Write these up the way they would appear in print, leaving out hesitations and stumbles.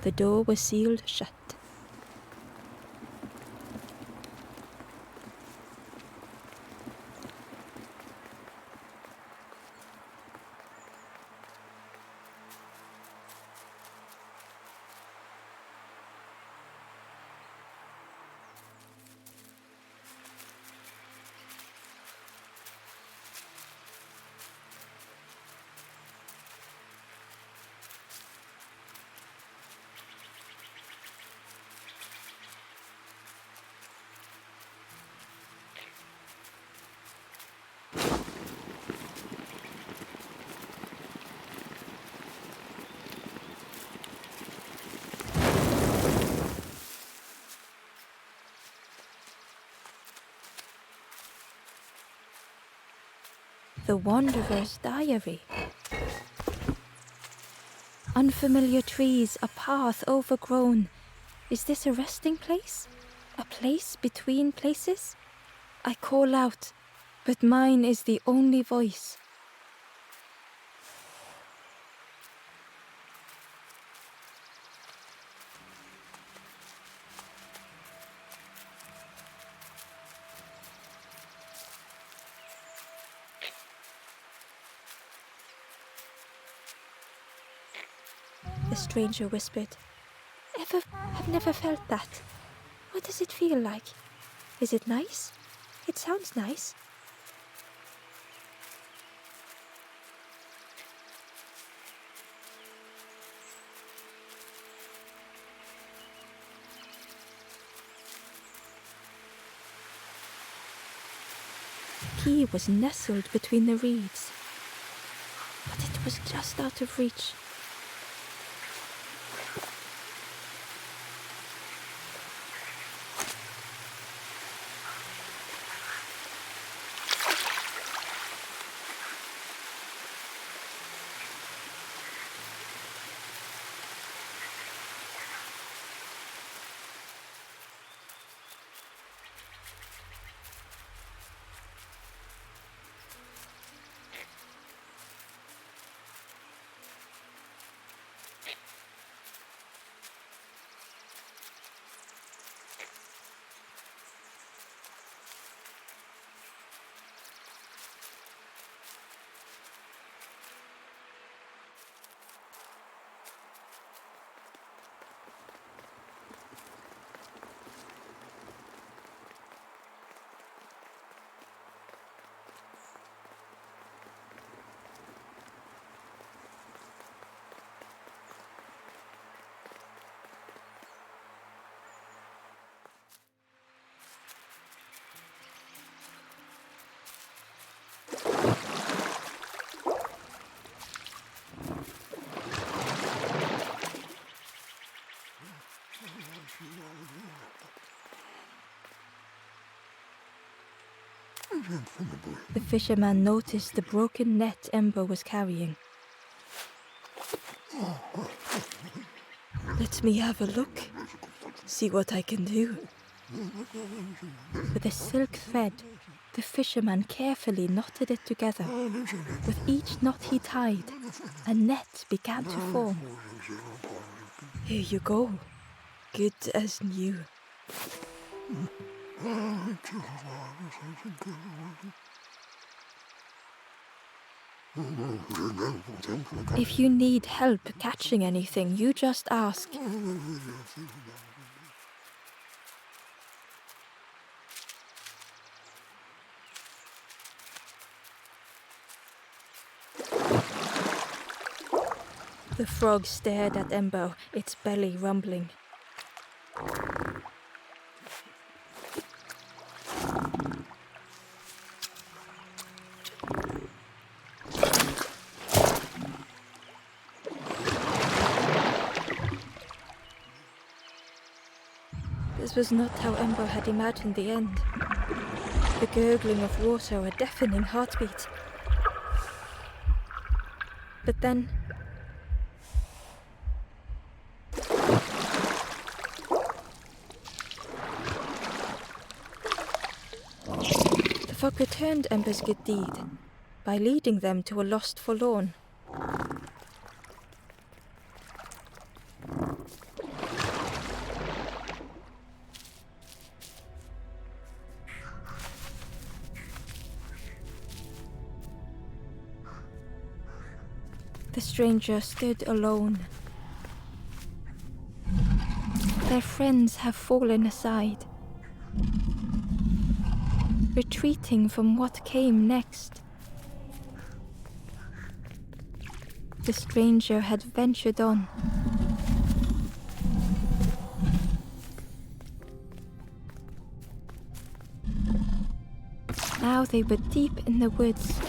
The door was sealed shut. The Wanderer's Diary. Unfamiliar trees, a path overgrown. Is this a resting place? A place between places? I call out, but mine is the only voice. The stranger whispered. I've never felt that. What does it feel like? Is it nice? It sounds nice. The key was nestled between the reeds, but it was just out of reach. The fisherman noticed the broken net Ember was carrying. Let me have a look, see what I can do. With a silk thread, the fisherman carefully knotted it together. With each knot he tied, a net began to form. Here you go, good as new. If you need help catching anything, you just ask. The frog stared at Ember, its belly rumbling. This was not how Ember had imagined the end. The gurgling of water, a deafening heartbeat. But then... the frog returned Ember's good deed by leading them to a lost forlorn. The stranger stood alone. Their friends have fallen aside, retreating from what came next. The stranger had ventured on. Now they were deep in the woods.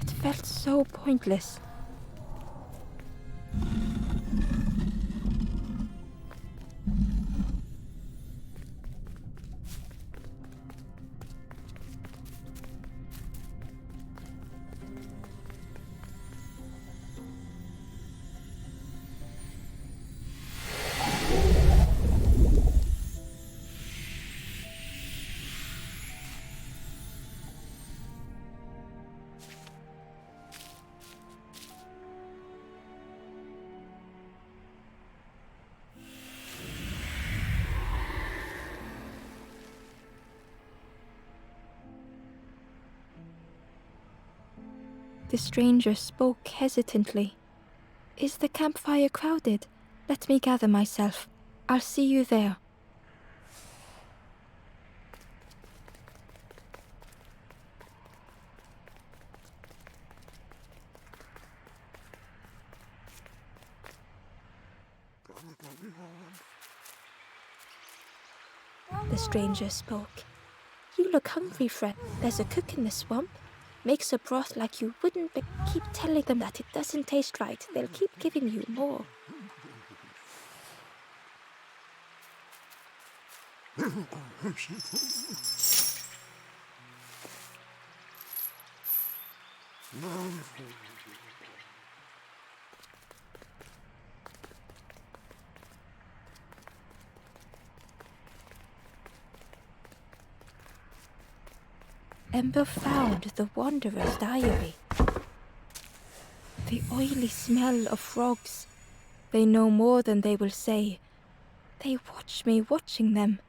It felt so pointless. The stranger spoke hesitantly. "Is the campfire crowded? Let me gather myself. I'll see you there." The stranger spoke. "You look hungry, friend. There's a cook in the swamp. Makes a broth like you wouldn't, but keep telling them that it doesn't taste right. They'll keep giving you more." Ember found the Wanderer's diary. The oily smell of frogs. They know more than they will say. They watch me watching them.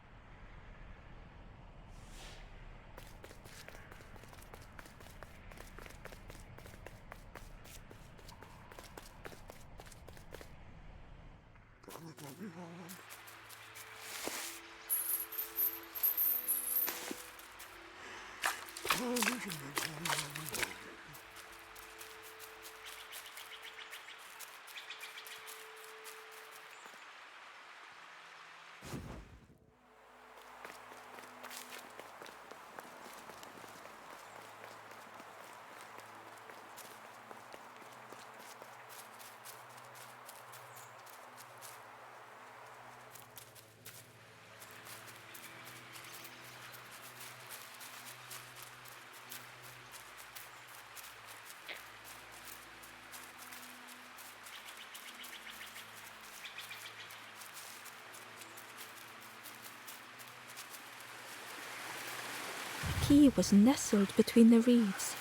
The key was nestled between the reeds,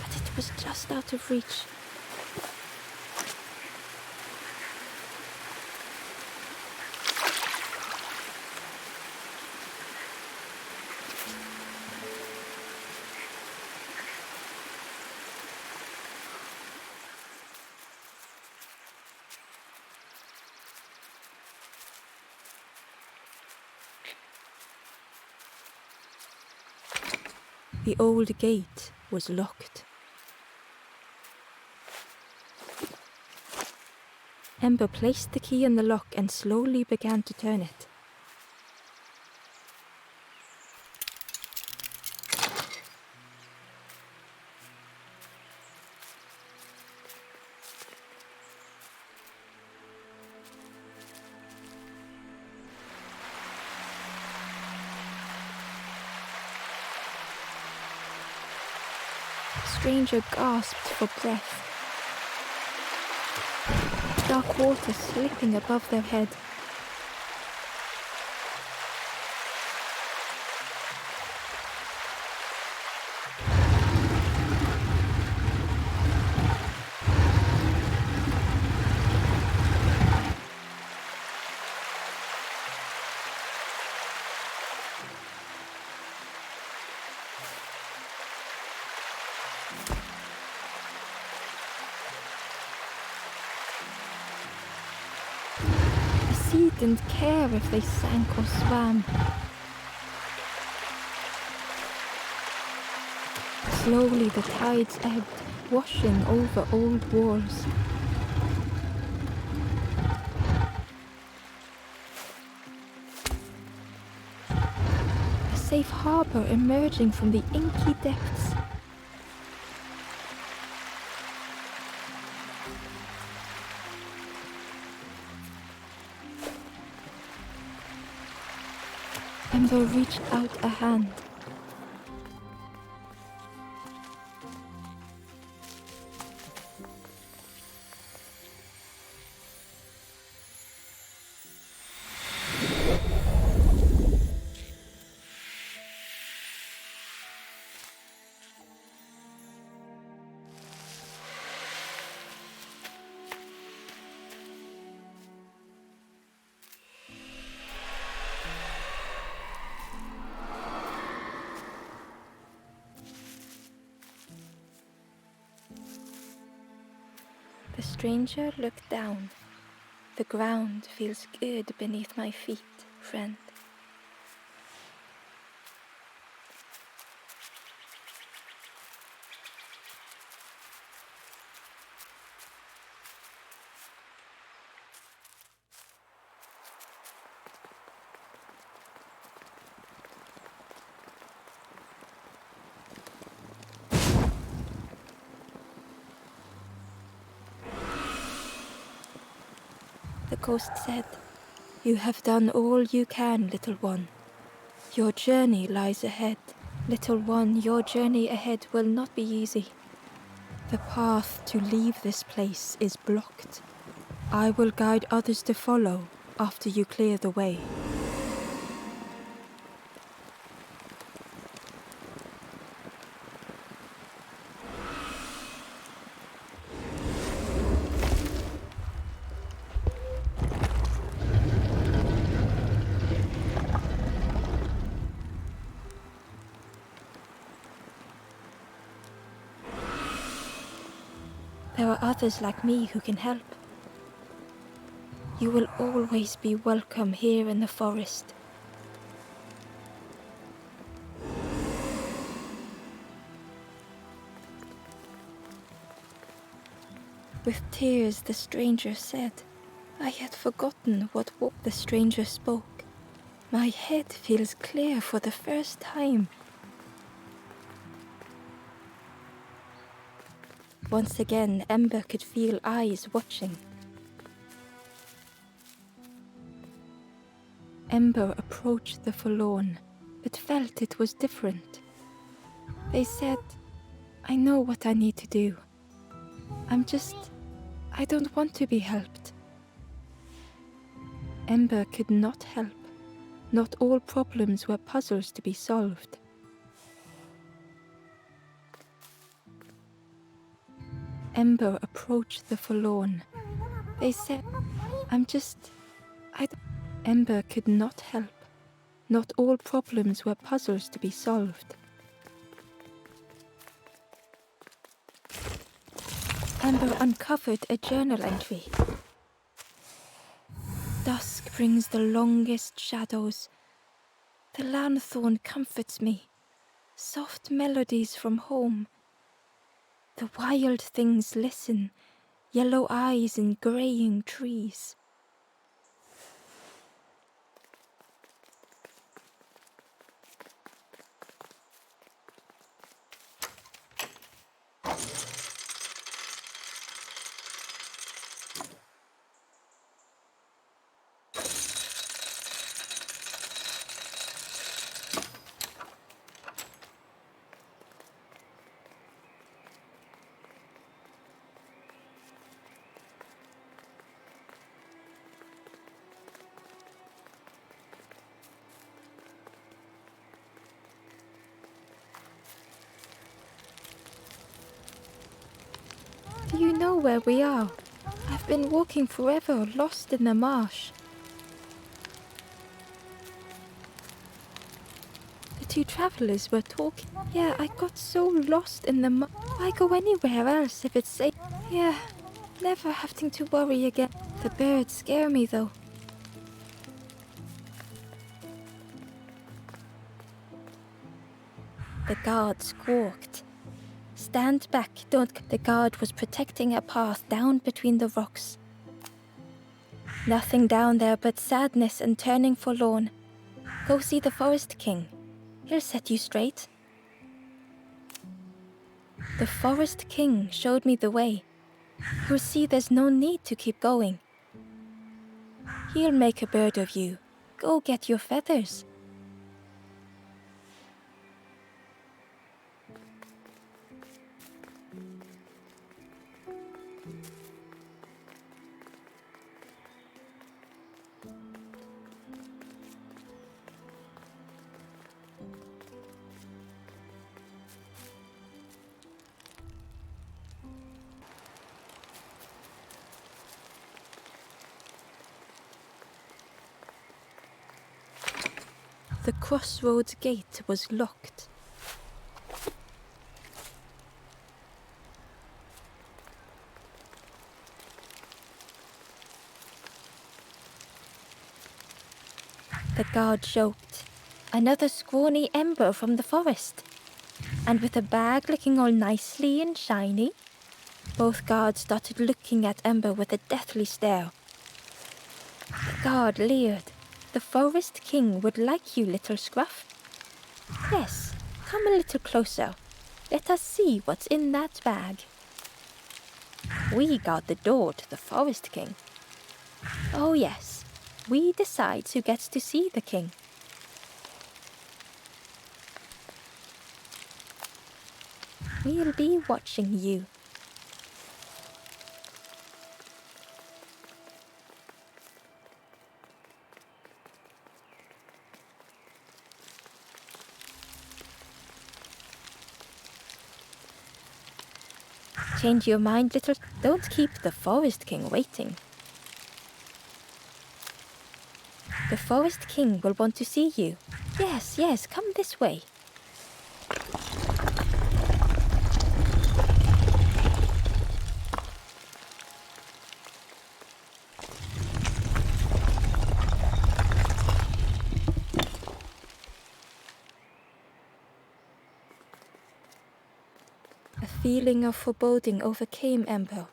but it was just out of reach. The old gate was locked. Ember placed the key in the lock and slowly began to turn it. The stranger gasped for breath. Dark water slipping above their head. He didn't care if they sank or swam. Slowly the tides ebbed, washing over old walls. A safe harbour emerging from the inky depths. Ember reached out a hand. The stranger looked down. The ground feels good beneath my feet, friend. The ghost said, "You have done all you can, little one. Your journey lies ahead. Little one, your journey ahead will not be easy. The path to leave this place is blocked. I will guide others to follow after you clear the way." There are others like me who can help. You will always be welcome here in the forest. With tears, the stranger said, "I had forgotten what the stranger spoke. My head feels clear for the first time." Once again, Ember could feel eyes watching. Ember approached the forlorn, but felt it was different. They said, "I know what I need to do. I don't want to be helped." Ember could not help. Not all problems were puzzles to be solved. Ember approached the forlorn. They said, Ember could not help. Not all problems were puzzles to be solved. Ember uncovered a journal entry. Dusk brings the longest shadows. The lanthorn comforts me. Soft melodies from home. The wild things listen, yellow eyes in greying trees. Do you know where we are? I've been walking forever, lost in the marsh. The two travelers were talking. Yeah, I got so lost in the marsh. Why go anywhere else if it's safe? Yeah, never having to worry again. The birds scare me though. The guard squawked. Stand back, don't. The guard was protecting a path down between the rocks. Nothing down there but sadness and turning forlorn. Go see the Forest King. He'll set you straight. The Forest King showed me the way. You'll see there's no need to keep going. He'll make a bird of you. Go get your feathers. The crossroads gate was locked. The guard joked. Another scrawny ember from the forest. And with a bag looking all nicely and shiny. Both guards started looking at Ember with a deathly stare. The guard leered. The Forest King would like you, little scruff. Yes, come a little closer. Let us see what's in that bag. We guard the door to the Forest King. Oh yes, we decide who gets to see the king. We'll be watching you. Change your mind, little. Don't keep the Forest King waiting. The Forest King will want to see you. Yes, yes, come this way. A feeling of foreboding overcame Ember.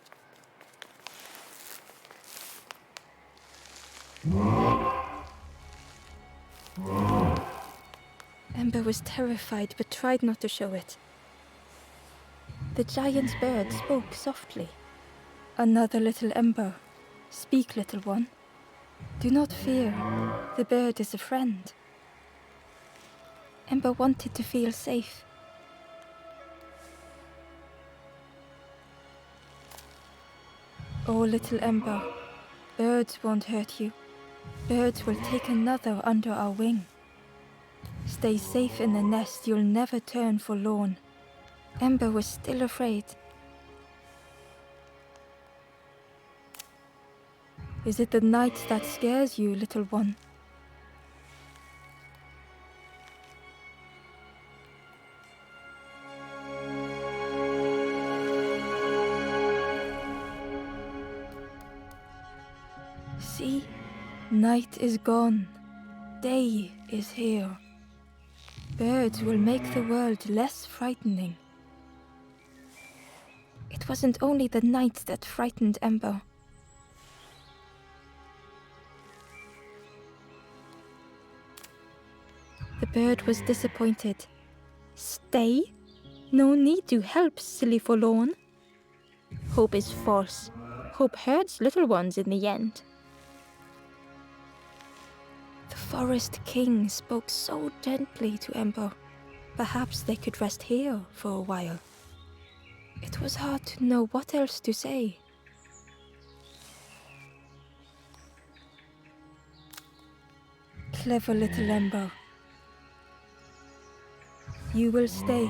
Ember was terrified but tried not to show it. The giant bird spoke softly. Another little Ember. Speak, little one. Do not fear. The bird is a friend. Ember wanted to feel safe. Oh, little Ember, birds won't hurt you. Birds will take another under our wing. Stay safe in the nest, you'll never turn forlorn. Ember was still afraid. Is it the night that scares you, little one? See, night is gone, day is here. Birds will make the world less frightening. It wasn't only the night that frightened Ember. The bird was disappointed. Stay? No need to help, silly forlorn. Hope is false. Hope hurts little ones in the end. The Forest King spoke so gently to Ember. Perhaps they could rest here for a while. It was hard to know what else to say. Clever little Ember. You will stay.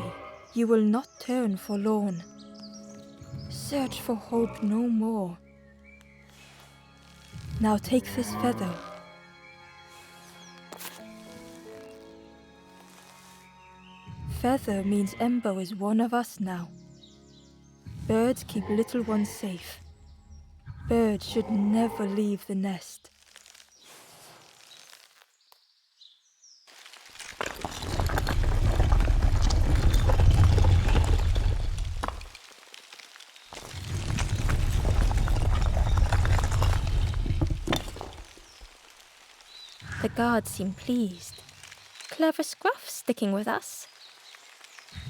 You will not turn forlorn. Search for hope no more. Now take this feather. Feather means Ember is one of us now. Birds keep little ones safe. Birds should never leave the nest. guard seemed pleased. Clever Scruff sticking with us.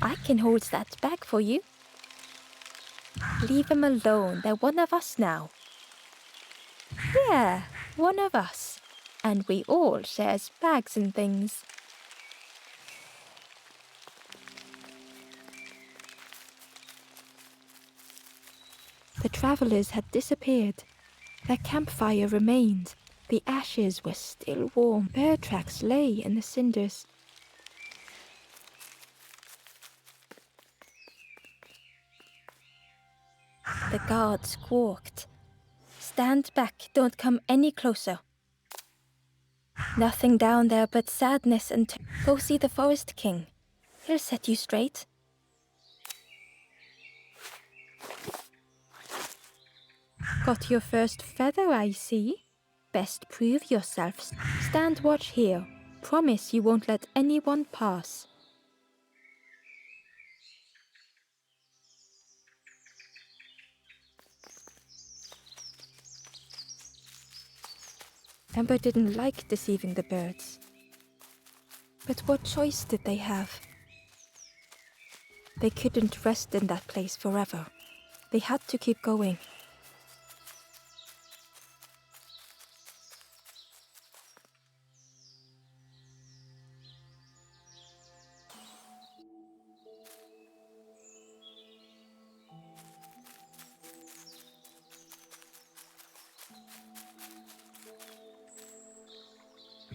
I can hold that bag for you. Leave him alone, they're one of us now. Yeah, one of us. And we all shares bags and things. The travellers had disappeared. Their campfire remained. The ashes were still warm. Bear tracks lay in the cinders. The guard squawked. Stand back, don't come any closer. Nothing down there but sadness and go see the Forest King. He'll set you straight. Got your first feather, I see. Best prove yourself. Stand watch here. Promise you won't let anyone pass. Ember didn't like deceiving the birds. But what choice did they have? They couldn't rest in that place forever. They had to keep going.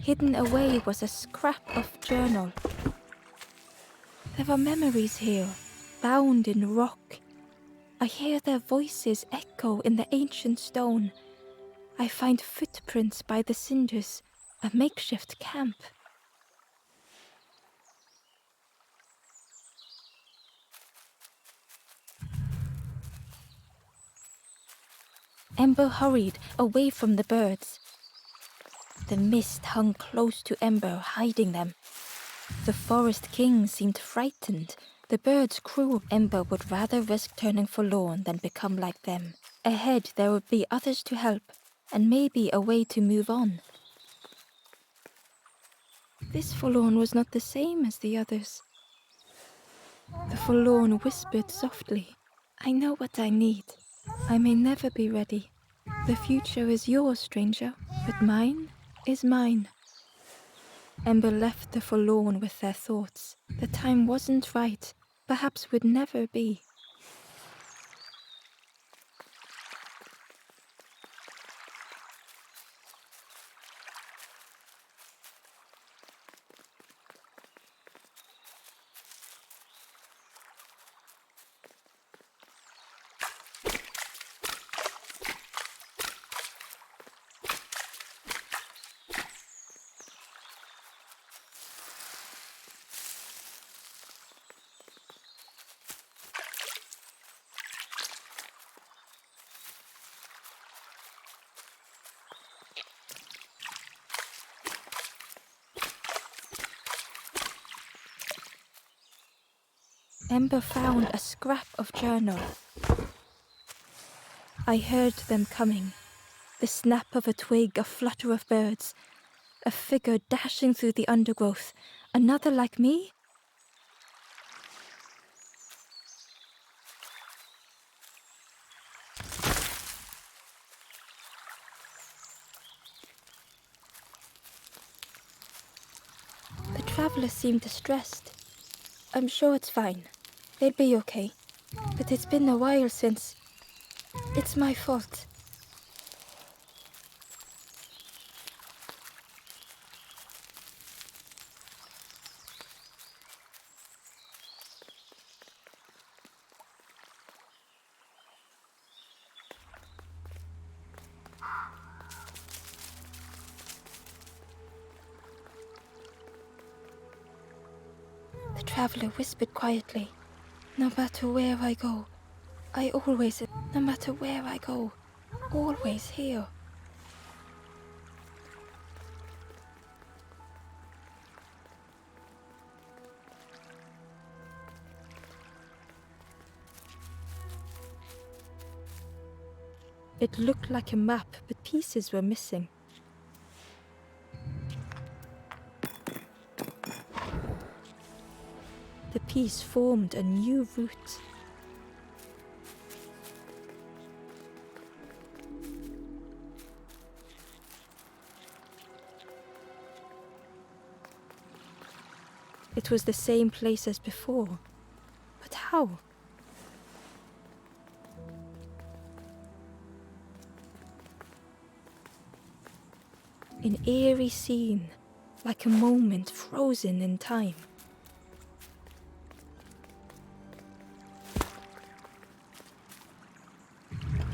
Hidden away was a scrap of journal. There were memories here, bound in rock. I hear their voices echo in the ancient stone. I find footprints by the cinders, a makeshift camp. Ember hurried away from the birds. The mist hung close to Ember, hiding them. The Forest King seemed frightened. The birds crew. Ember would rather risk turning forlorn than become like them. Ahead there would be others to help, and maybe a way to move on. This forlorn was not the same as the others. The forlorn whispered softly, I know what I need. I may never be ready. The future is yours, stranger, but mine is mine. Ember left the forlorn with their thoughts. The time wasn't right, perhaps would never be. Ember found a scrap of journal. I heard them coming. The snap of a twig, a flutter of birds, a figure dashing through the undergrowth. Another like me? The traveler seemed distressed. I'm sure it's fine. They'll be okay. But it's been a while since... It's my fault. The traveler whispered quietly, no matter where I go, no matter where I go, always here. It looked like a map, but pieces were missing. piece formed a new root. It was the same place as before, but how? An eerie scene, like a moment frozen in time.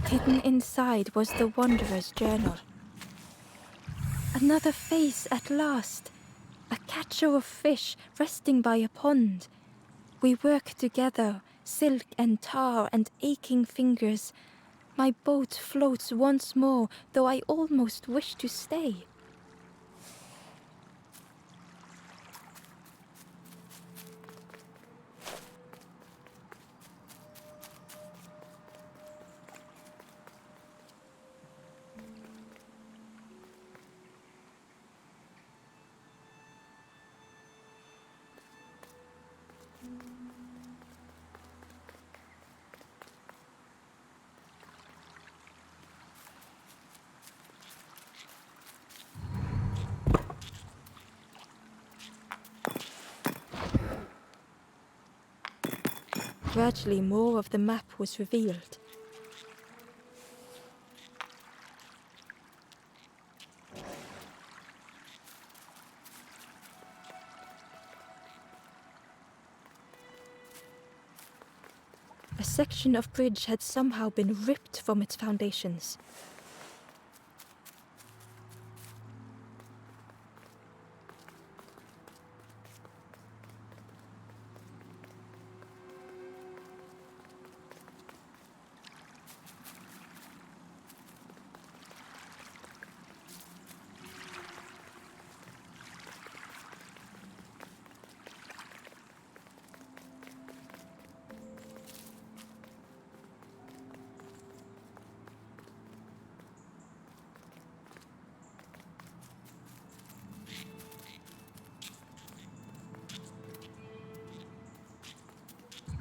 Hidden inside was the wanderer's journal. Another face at last, a catcher of fish resting by a pond. We work together, silk and tar and aching fingers. My boat floats once more, though I almost wish to stay. Gradually, more of the map was revealed. A section of bridge had somehow been ripped from its foundations.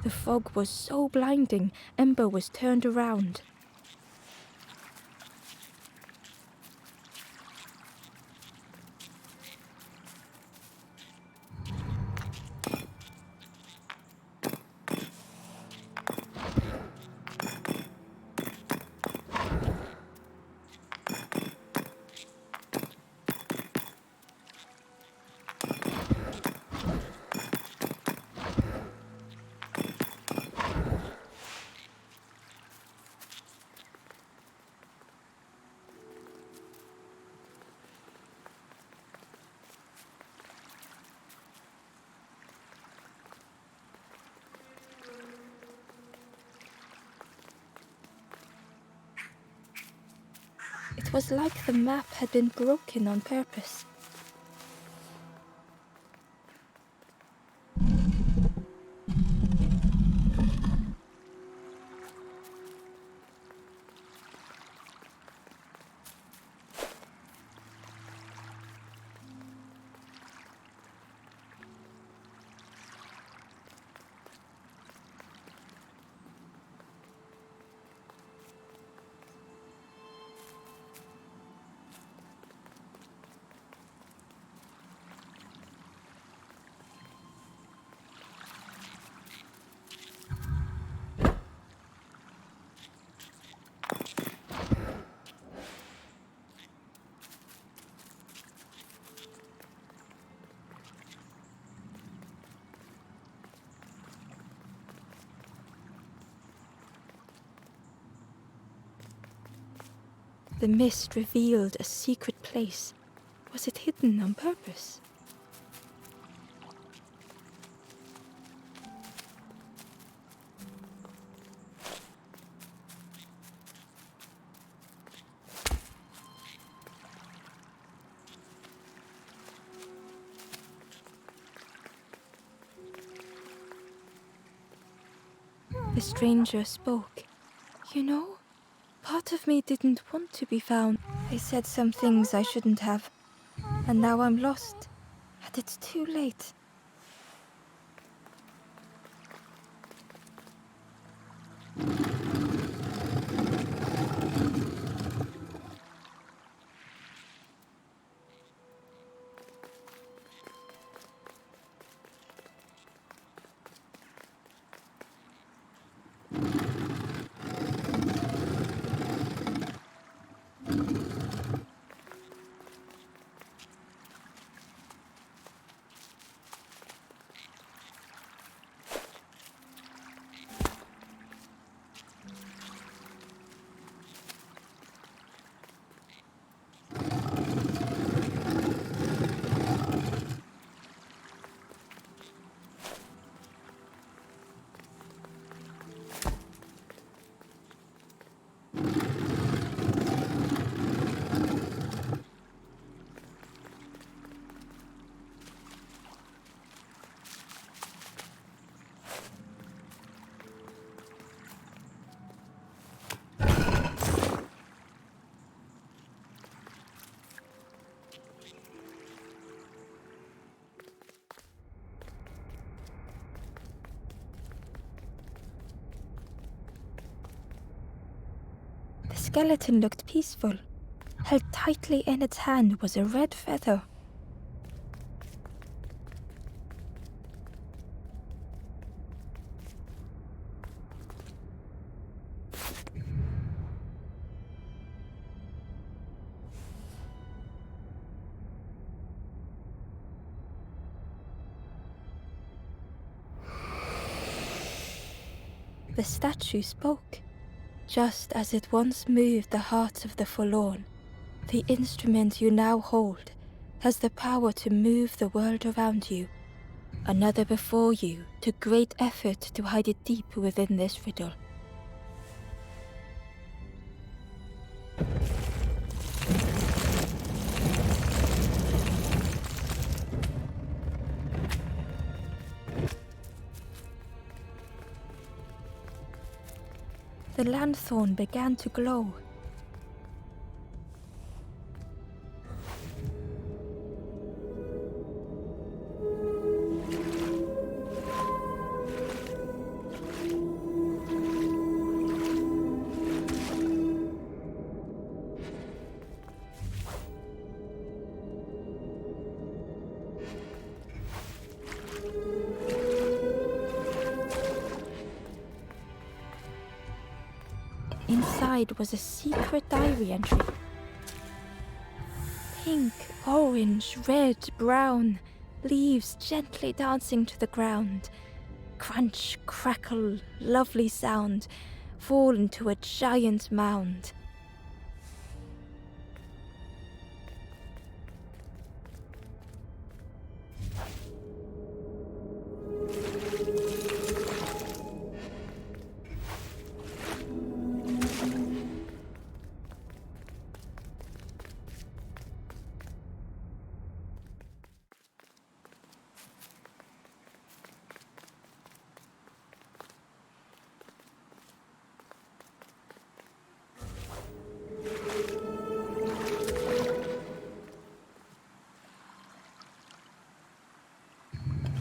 The fog was so blinding, Ember was turned around. It was like the map had been broken on purpose. The mist revealed a secret place. Was it hidden on purpose? The stranger spoke. You know, part of me didn't want to be found. I said some things I shouldn't have. And now I'm lost. And it's too late. skeleton looked peaceful. Held tightly in its hand was a red feather. The statue spoke. Just as it once moved the hearts of the forlorn, the instrument you now hold has the power to move the world around you. Another before you took great effort to hide it deep within this riddle. The lanthorn began to glow. Inside was a secret diary entry. Pink, orange, red, brown, leaves gently dancing to the ground. Crunch, crackle, lovely sound, fall into a giant mound.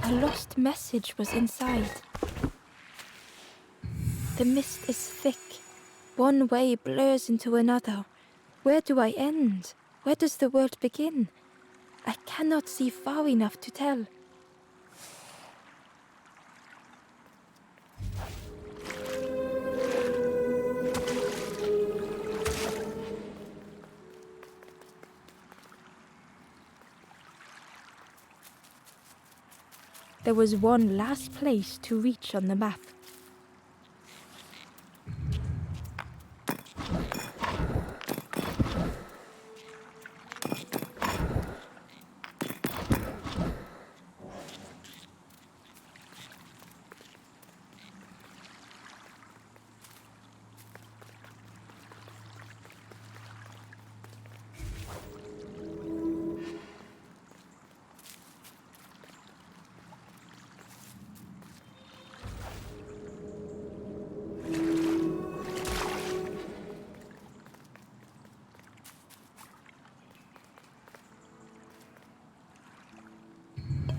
A lost message was inside. The mist is thick. One way blurs into another. Where do I end? Where does the world begin? I cannot see far enough to tell. There was one last place to reach on the map.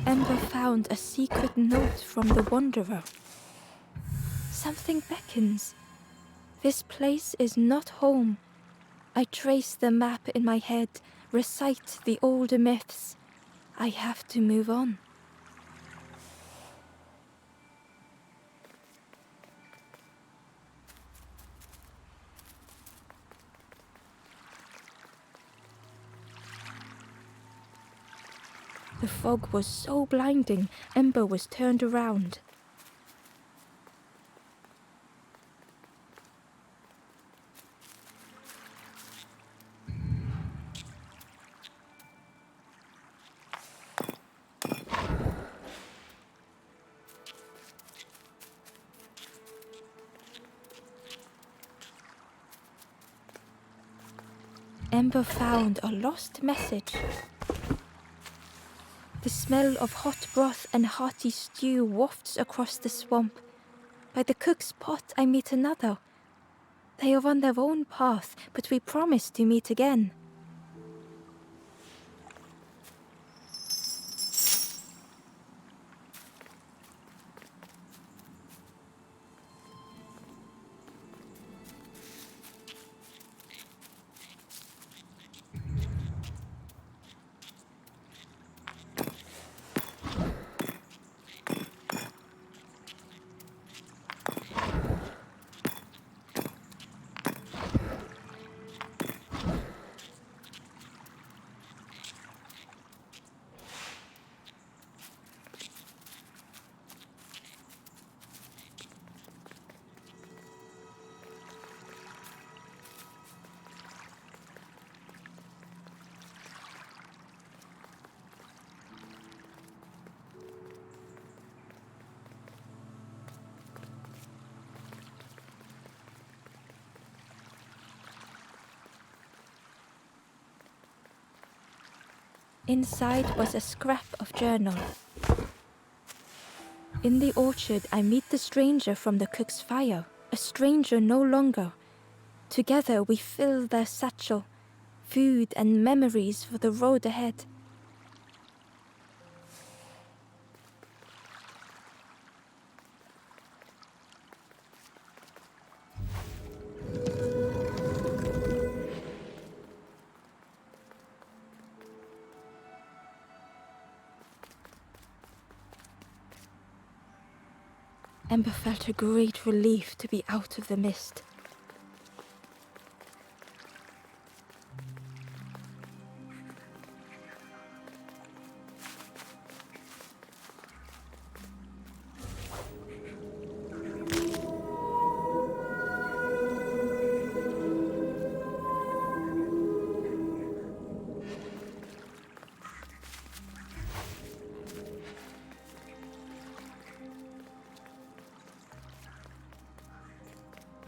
Ember found a secret note from the Wanderer. Something beckons. This place is not home. I trace the map in my head, recite the older myths. I have to move on. The fog was so blinding, Ember was turned around. Ember found a lost message. The smell of hot broth and hearty stew wafts across the swamp. By the cook's pot I meet another. They are on their own path, but we promise to meet again. Inside was a scrap of journal. In the orchard, I meet the stranger from the cook's fire, a stranger no longer. Together we fill their satchel, food and memories for the road ahead. Ember felt a great relief to be out of the mist.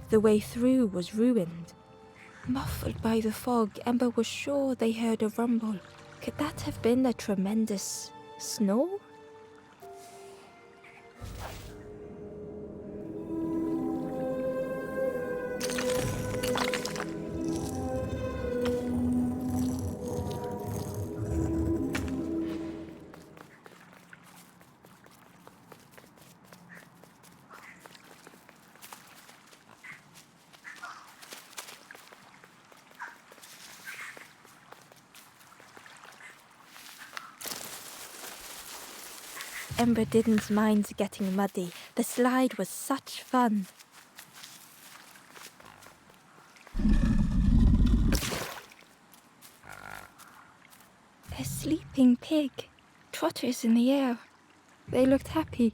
The way through was ruined. Muffled by the fog, Ember was sure they heard a rumble. Could that have been a tremendous snow? Ember didn't mind getting muddy. The slide was such fun. A sleeping pig. Trotters in the air. They looked happy.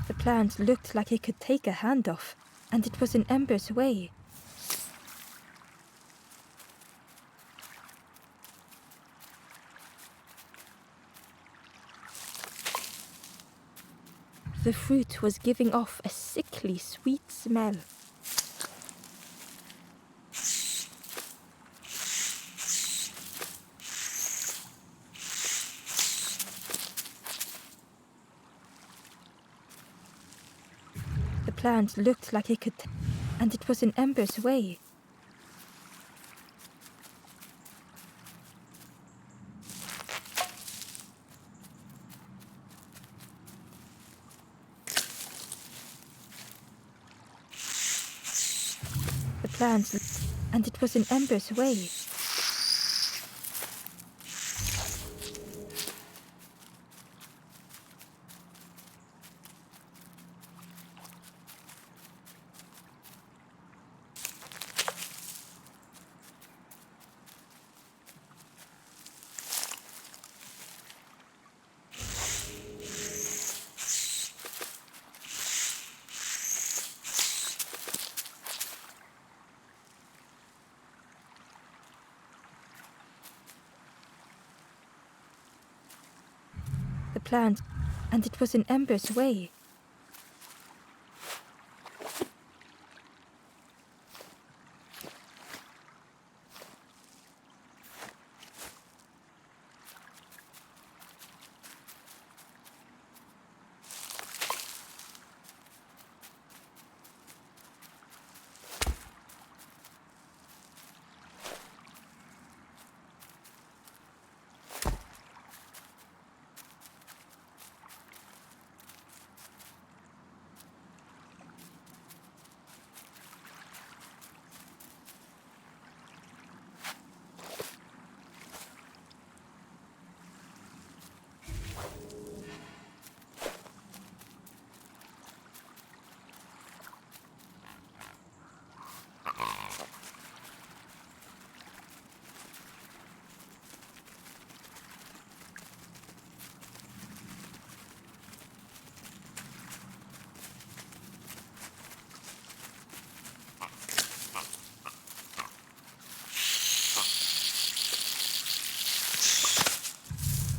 The plant looked like it could take a hand off, and it was in Ember's way. The fruit was giving off a sickly sweet smell. The plant looked like it could, and it was in Ember's way. The plant, and it was in Ember's way. The plant, and it was in Ember's way.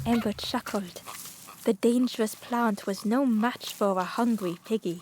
Ember chuckled. The dangerous plant was no match for a hungry piggy.